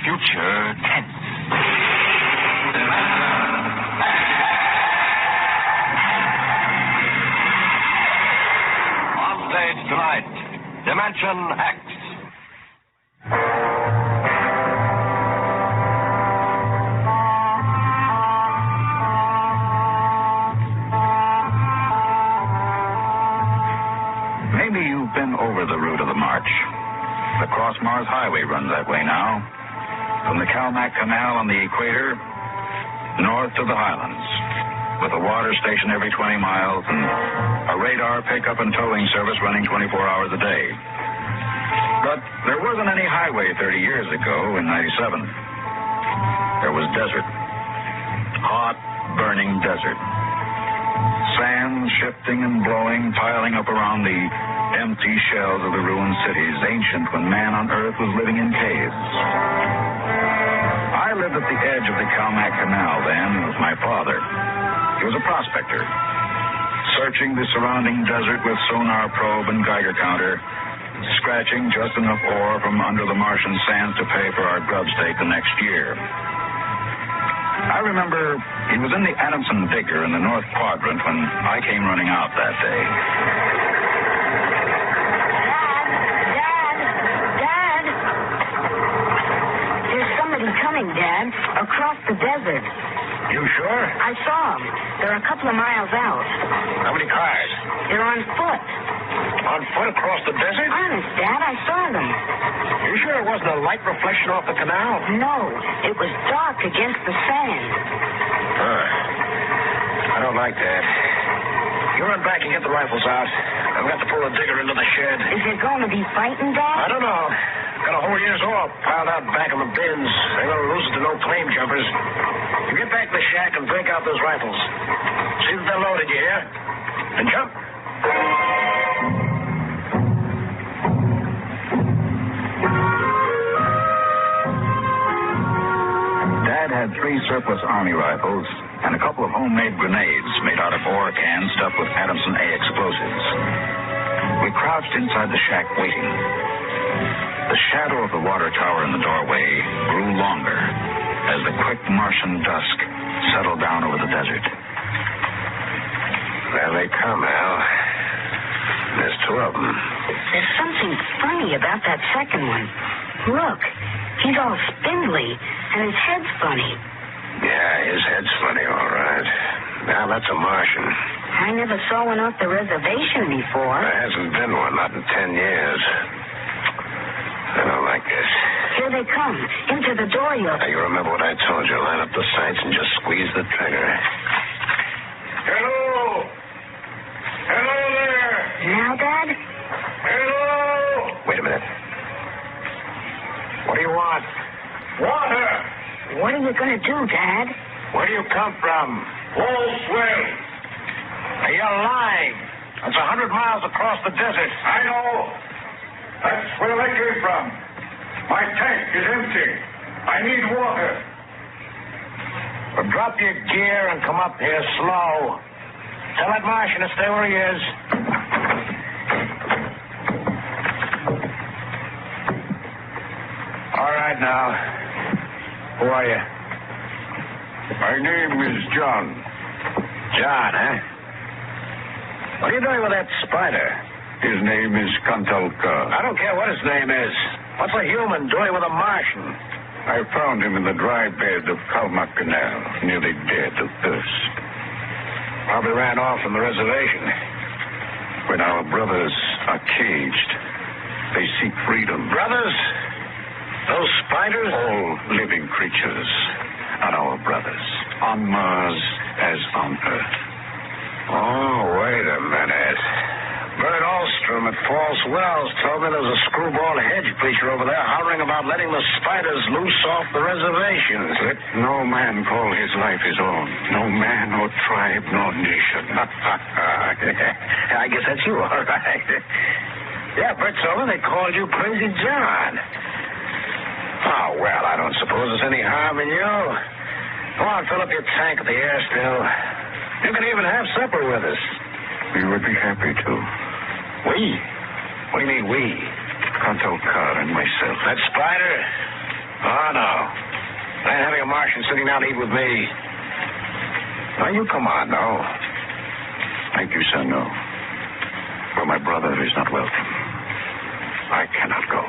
future tense. On stage tonight, Dimension X. Maybe you've been over the route of the March. The Cross-Mars Highway runs that way now. From the Calmac Canal on the equator, north to the Highlands, with a water station every 20 miles and a radar pickup and towing service running 24 hours a day. But there wasn't any highway 30 years ago in 97. There was desert. Hot, burning desert. Sand shifting and blowing, piling up around the empty shells of the ruined cities, ancient when man on earth was living in caves. I lived at the edge of the Calmac Canal then with my father. He was a prospector, searching the surrounding desert with sonar probe and Geiger counter, scratching just enough ore from under the Martian sands to pay for our grub stake the next year. I remember he was in the Adamson digger in the North Quadrant when I came running out that day. Dad! There's somebody coming, Dad, across the desert. You sure? I saw them. They're a couple of miles out. How many cars? They're on foot. On foot across the desert? Honest, Dad, I saw them. You sure it wasn't a light reflection off the canal? No, it was dark against the sand. I don't like that. You run back and get the rifles out. I've got to pull the digger into the shed. Is it going to be fighting, Dad? I don't know. Got a whole year's ore piled out back in the bins. They're going to lose it to no claim jumpers. You get back to the shack and break out those rifles. See that they're loaded, you hear? And jump. Dad had 3 surplus Army rifles and a couple of homemade grenades made out of ore cans stuffed with Adamson A explosives. We crouched inside the shack waiting. The shadow of the water tower in the doorway grew longer as the quick Martian dusk settled down over the desert. There they come, Al. There's 2 of them. There's something funny about that second one. Look, he's all spindly, and his head's funny. Yeah, his head's funny, all right. Now, that's a Martian. I never saw one off the reservation before. There hasn't been one, not in 10 years. I don't like this. Here they come. Into the door, Now, you remember what I told you. Line up the sights and just squeeze the trigger. Hello! Hello there! Now, Dad? Hello! Wait a minute. What do you want? Water! What are you going to do, Dad? Where do you come from? Westward. You're lying. That's 100 miles across the desert. I know. That's where I came from. My tank is empty. I need water. Well, drop your gear and come up here slow. Tell that Martian to stay where he is. All right, now. Who are you? My name is John. John, huh? What are you doing with that spider? His name is Kantalka. I don't care what his name is. What's a human doing with a Martian? I found him in the dry bed of Calmac Canal, nearly dead of thirst. Probably ran off from the reservation. When our brothers are caged, they seek freedom. Brothers? Those spiders? All living creatures are our brothers, on Mars as on Earth. Oh, wait a minute. Bert Alstrom at False Wells told me there was a screwball hedge preacher over there hollering about letting the spiders loose off the reservations. Let no man call his life his own. No man or tribe nor nation. I guess that's you, all right. Yeah, Bert told me they called you Crazy John. Oh, well, I don't suppose there's any harm in you. Go on, fill up your tank at the air still. You can even have supper with us. We would be happy to. We? What do you mean, we? Kantalka and myself. That spider? Oh, no. I ain't having a Martian sitting down to eat with me. Now, you come on, no. Thank you, son, no. For my brother is not welcome. I cannot go.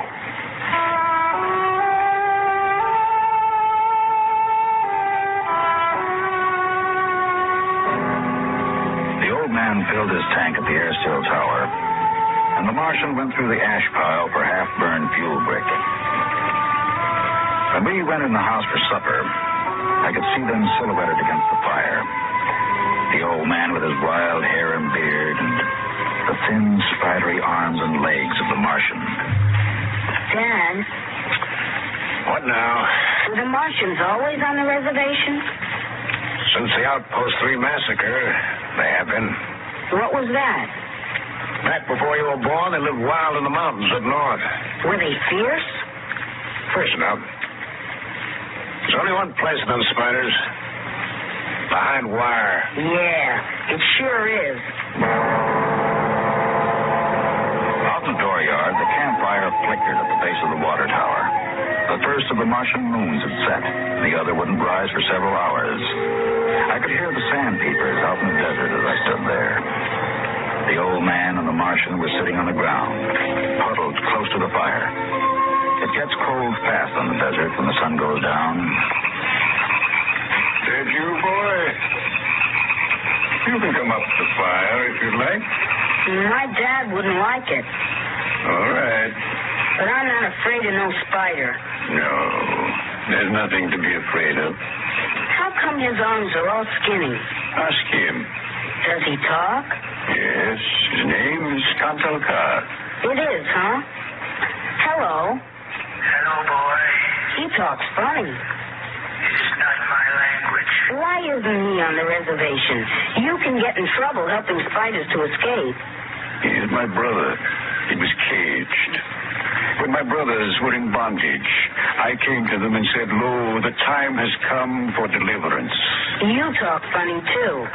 The old man filled his tank at the air still tower, and the Martian went through the ash pile for half-burned fuel brick. When we went in the house for supper, I could see them silhouetted against the fire. The old man with his wild hair and beard, and the thin, spidery arms and legs of the Martian. Dad, What now? were the Martians always on the reservation? Since the Outpost 3 massacre, they have been. What was that? Back before you were born, they lived wild in the mountains up north. Were they fierce? First up, there's only one place in them spiders. Behind wire. Yeah, it sure is. Out in the dooryard, the campfire flickered at the base of the water tower. The first of the Martian moons had set. The other wouldn't rise for several hours. I could hear the sandpeepers out in the desert as I stood there. The old man and the Martian were sitting on the ground, huddled close to the fire. It gets cold fast on the desert when the sun goes down. Did you, boy? You can come up to the fire if you'd like. My dad wouldn't like it. All right. But I'm not afraid of no spider. No, there's nothing to be afraid of. How come his arms are all skinny? Ask him. Does he talk? Yes, his name is Kantalkar. It is, huh? Hello. Hello, boy. He talks funny. It's not my language. Why isn't he on the reservation? You can get in trouble helping spiders to escape. He is my brother. He was caged. When my brothers were in bondage, I came to them and said, "Lo, the time has come for deliverance." You talk funny, too.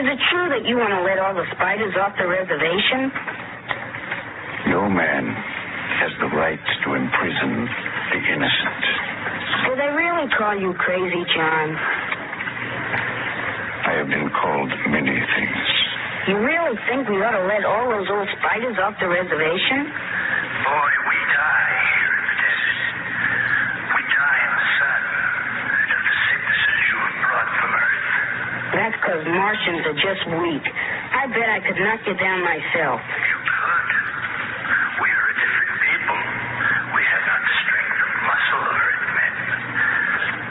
Is it true that you want to let all the spiders off the reservation? No man has the right to imprison the innocent. Do they really call you crazy, John? I have been called many things. You really think we ought to let all those old spiders off the reservation? Boy, we die here in the desert. We die in the sun and of the sicknesses you have brought from Earth. That's because Martians are just weak. I bet I could knock you down myself. You could. We are a different people. We have not the strength of muscle of Earthmen.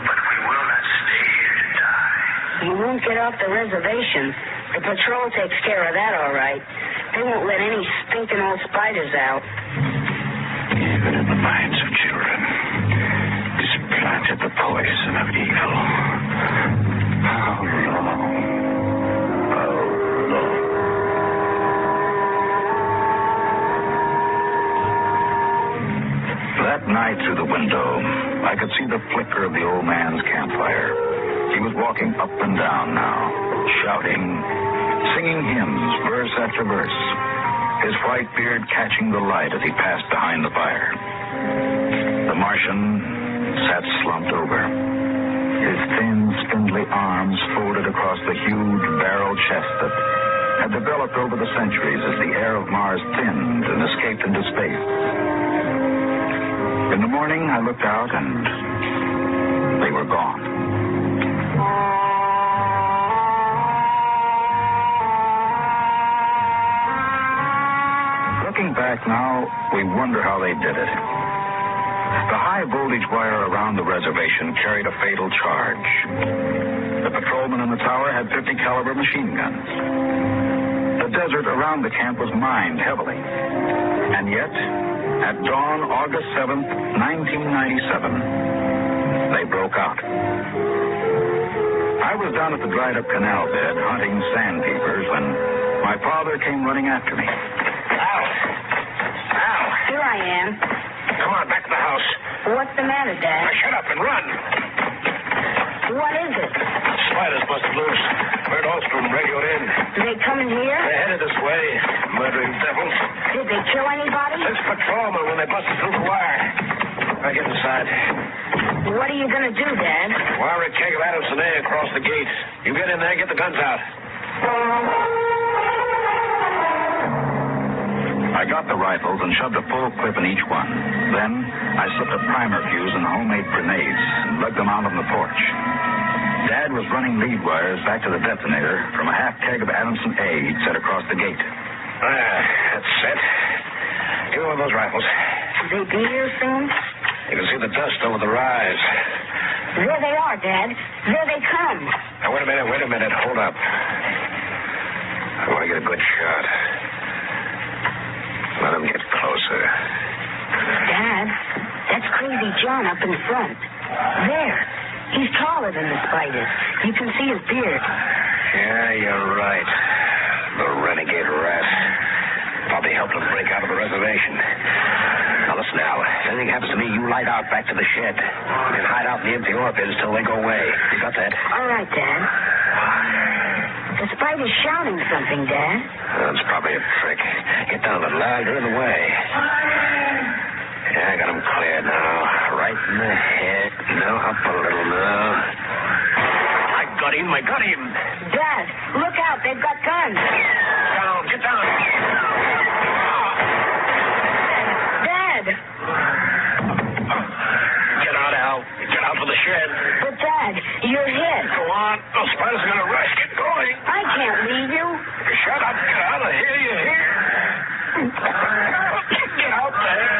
But we will not stay here to die. You won't get off the reservation. The patrol takes care of that, all right. They won't let any stinking old spiders out. Even in the minds of children is planted the poison of evil. How long? How long? That night through the window, I could see the flicker of the old man's campfire. He was walking up and down now, shouting, singing hymns, verse after verse, his white beard catching the light as he passed behind the fire. The Martian sat slumped over, his thin, spindly arms folded across the huge barrel chest that had developed over the centuries as the air of Mars thinned and escaped into space. In the morning, I looked out, and they were gone. Looking back now, we wonder how they did it. The high-voltage wire around the reservation carried a fatal charge. The patrolman in the tower had 50-caliber machine guns. The desert around the camp was mined heavily. And yet, at dawn, August 7th, 1997, they broke out. I was down at the dried-up canal bed hunting sandpeepers when my father came running after me. Al! Here I am. Come on, back to the house. What's the matter, Dad? Now, shut up and run. What is it? Spiders busted loose. Heard Ostrom radioed in. Are they coming here? They're headed this way. Murdering devils. Did they kill anybody? It's patrolmen when they busted through the wire. Now, get inside. What are you going to do, Dad? Wire a keg of Atchison across the gate. You get in there, get the guns out. I got the rifles and shoved a full clip in each one. Then I slipped a primer fuse in homemade grenades and lugged them out on the porch. Dad was running lead wires back to the detonator from a half keg of Atchison A he'd set across the gate. That's set. Give me one of those rifles. Will they be here soon? You can see the dust over the rise. There they are, Dad. There they come. Now, wait a minute. Hold up. I want to get a good shot. Let them get closer. Dad, that's Crazy John up in front. There. He's taller than the spiders. You can see his beard. Yeah, you're right. The renegade rat. Probably helped him break out of the reservation. Now, listen, Al. If anything happens to me, you light out back to the shed. You can hide out in the empty ore bins till they go away. You got that? All right, Dad. The spider's shouting something, Dad. That's probably a trick. Get down a little, Al. You're in the way. Yeah, I got him clear now. Right in the head. Now, up a little now. I got him. Dad, look out. They've got guns. Get down. Dad! Get out, Al. Get out to the shed. But, Dad, you're hit. Go on. Those spiders are going to rush. Get going. I can't leave you. Shut up. Get out of here. You hear? Get out there.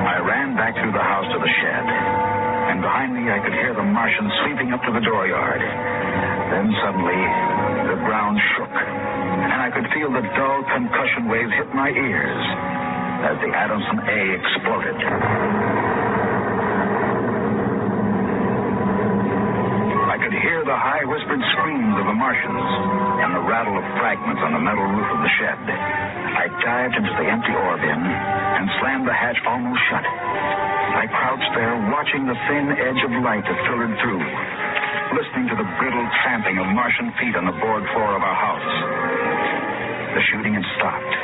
I ran back through the house to the shed, and behind me I could hear the Martian sweeping up to the dooryard. Then suddenly, the ground shook, and I could feel the dull concussion waves hit my ears as the Atchison A exploded. I could hear the high whispered screams of the Martians and the rattle of fragments on the metal roof of the shed. I dived into the empty ore bin and slammed the hatch almost shut. I crouched there watching the thin edge of light that filtered through, listening to the brittle tramping of Martian feet on the board floor of our house. The shooting had stopped,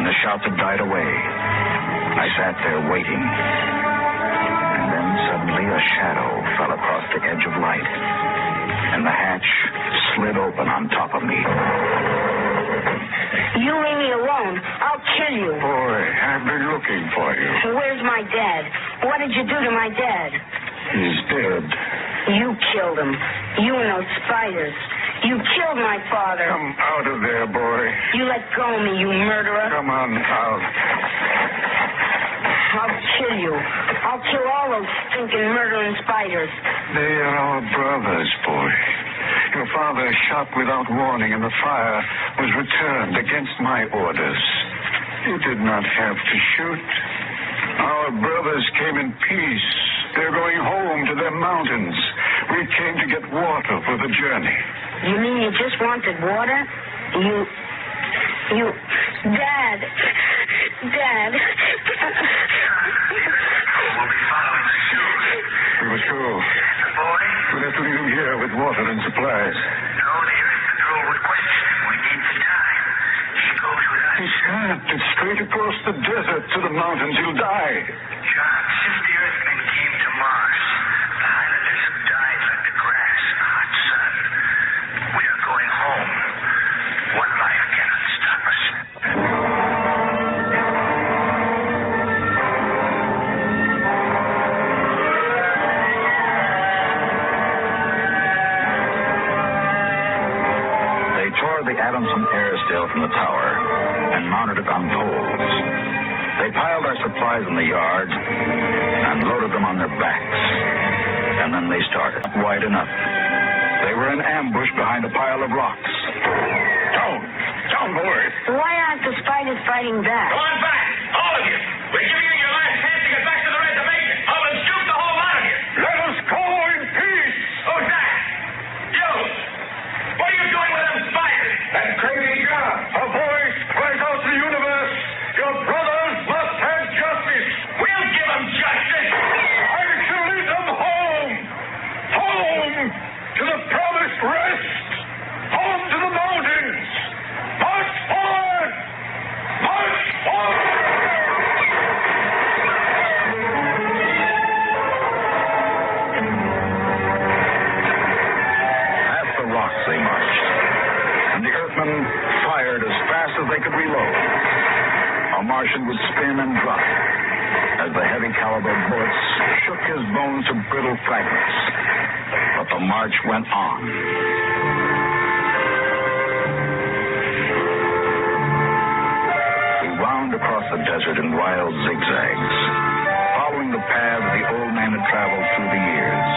and the shouts had died away. I sat there waiting, and then suddenly a shadow fell across the edge of light, and the hatch slid open on top of me. You leave me alone. I'll kill you. Boy, I've been looking for you. Where's my dad? What did you do to my dad? He's dead. You killed him. You and those spiders. You killed my father. Come out of there, boy. You let go of me, you murderer. Come on, Al. I'll kill you. I'll kill all those stinking murdering spiders. They are our brothers, boy. Your father shot without warning, and the fire was returned against my orders. You did not have to shoot. Our brothers came in peace. They're going home to their mountains. We came to get water for the journey. You mean you just wanted water? You... Dad. Dad. We'll be following soon. We must go. Boy? We'll have to leave him here with water and supplies. No, the Earth Patrol would question him. We need the time. He goes with us. He can't. It's straight across the desert to the mountains. He'll die. John, since the Earthmen came to Mars, the Highlanders have died like the grass in the hot sun. We are going home. One life cannot stop us. They tore the Atchison air still from the tower and mounted it on poles. They piled our supplies in the yard and loaded them on their backs. And then they started. Wide enough. They were in ambush behind a pile of rocks. Down, boys. Why aren't the spiders fighting back? Go on back, all of you. We're giving you your last chance to get back to the reservation. I'll shoot the whole lot of you. Let us go in peace. Who's that? You. What are you doing with them spiders? That crazy John. A voice cries out to the universe. Your brothers must have justice. We'll give them justice. I shall lead them home. Home to the promised rest. Home to the mountains. Martian would spin and drop as the heavy caliber bullets shook his bones to brittle fragments. But the march went on. We wound across the desert in wild zigzags, following the paths the old man had traveled through the years.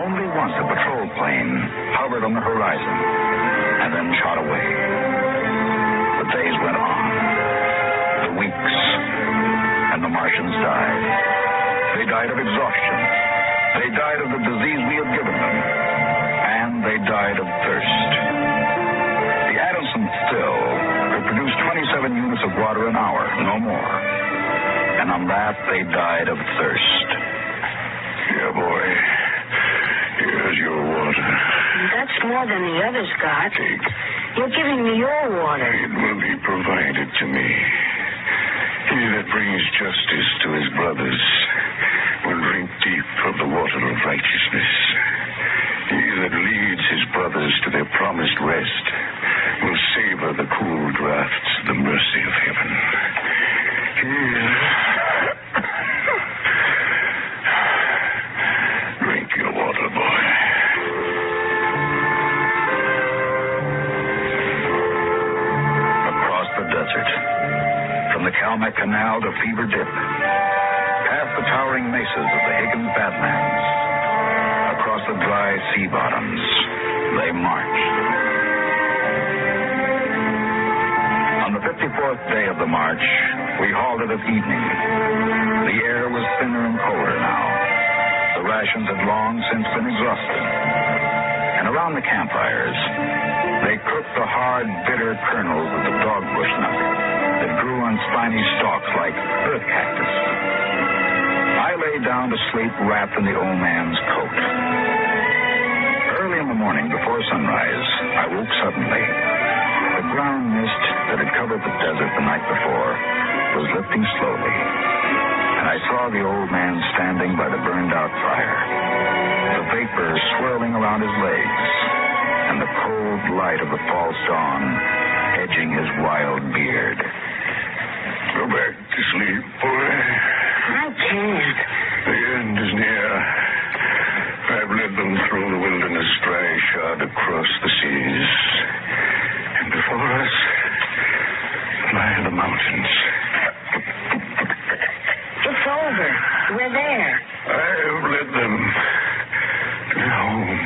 Only once a patrol plane hovered on the horizon and then shot away. The days went on, the weeks, and the Martians died. They died of exhaustion. They died of the disease we had given them. And they died of thirst. The Atchison still could produce 27 units of water an hour, no more. And on that, they died of thirst. Here, boy. Here's your water. That's more than the others got. Take. You're giving me your water. It will be provided to me. He that brings justice to his brothers will drink deep of the water of righteousness. He that leads his brothers to their promised rest will savor the cool draughts of the mercy of heaven. Here. Drink your water, boy. Across the desert, from the Calmac Canal to Fever Dip, past the towering mesas of the Higgins Badlands, across the dry sea bottoms, they marched. On the 54th day of the march, we halted at evening. The air was thinner and colder now. The rations had long since been exhausted. And around the campfires, they cooked the hard, bitter kernels of the dogbush nut that grew on spiny stalks like earth cactus. I lay down to sleep wrapped in the old man's coat. Early in the morning, before sunrise, I woke suddenly. The ground mist that had covered the desert the night before was lifting slowly, and I saw the old man standing by the burned-out fire, the vapor swirling around his legs, and the cold light of the false dawn edging his wild beard. Go back to sleep, boy. I can't. The end is near. I've led them through the wilderness, dry shod across the seas. And before us lie the mountains. It's over. We're there. I've led them to their home.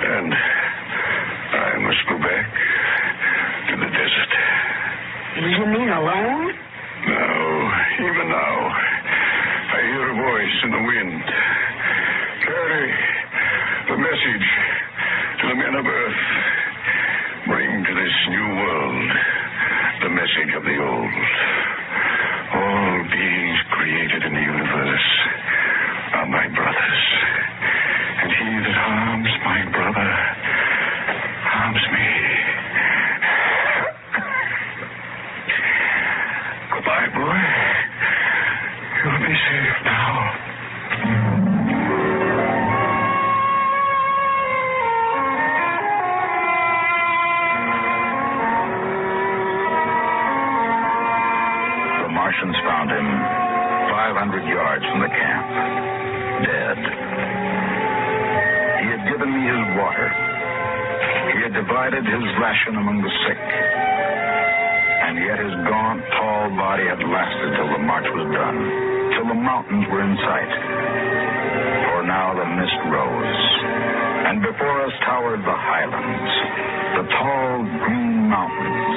And I must go back to the desert. You mean alone? No, even now, I hear a voice in the wind. Carry the message to the men of Earth. Bring to this new world the message of the old. All beings created in the universe are my brothers. And he that harms my brother harms me. Goodbye, boy. You'll be safe now. Martians found him 500 yards from the camp, dead. He had given me his water. He had divided his ration among the sick. And yet his gaunt, tall body had lasted till the march was done, till the mountains were in sight. For now the mist rose, and before us towered the highlands, the tall green mountains,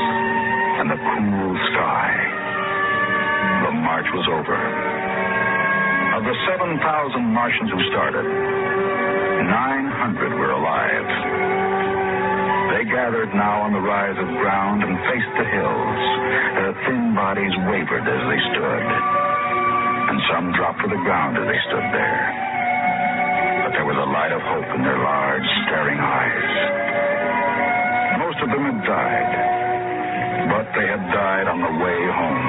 and the cool sky. The march was over. Of the 7,000 Martians who started, 900 were alive. They gathered now on the rise of ground and faced the hills. Their thin bodies wavered as they stood, and some dropped to the ground as they stood there. But there was a light of hope in their large, staring eyes. Most of them had died, but they had died on the way home.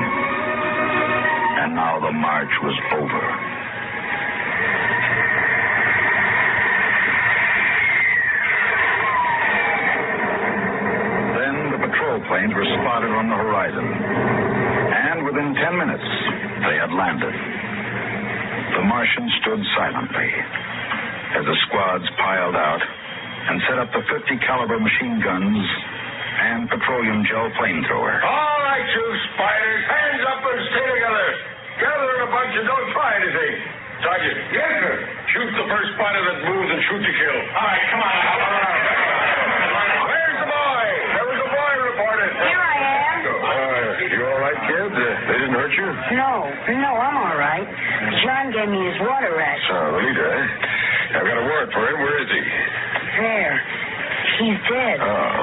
And now the march was over. Then the patrol planes were spotted on the horizon. minutes, they had landed. The Martians stood silently as the squads piled out and set up the 50-caliber machine guns and petroleum gel flamethrower. All right, you spiders, hands up and stay together. Gather in a bunch and don't try anything. Sergeant. Yes, sir. Shoot the first spider that moves and shoot to kill. All right, come on. Where's the boy? There was a boy reported. Here I am. You all right, kid? They didn't hurt you? No, I'm all right. John gave me his water ration. The leader, eh? I've got a word for him. Where is he? There. He's dead. Oh.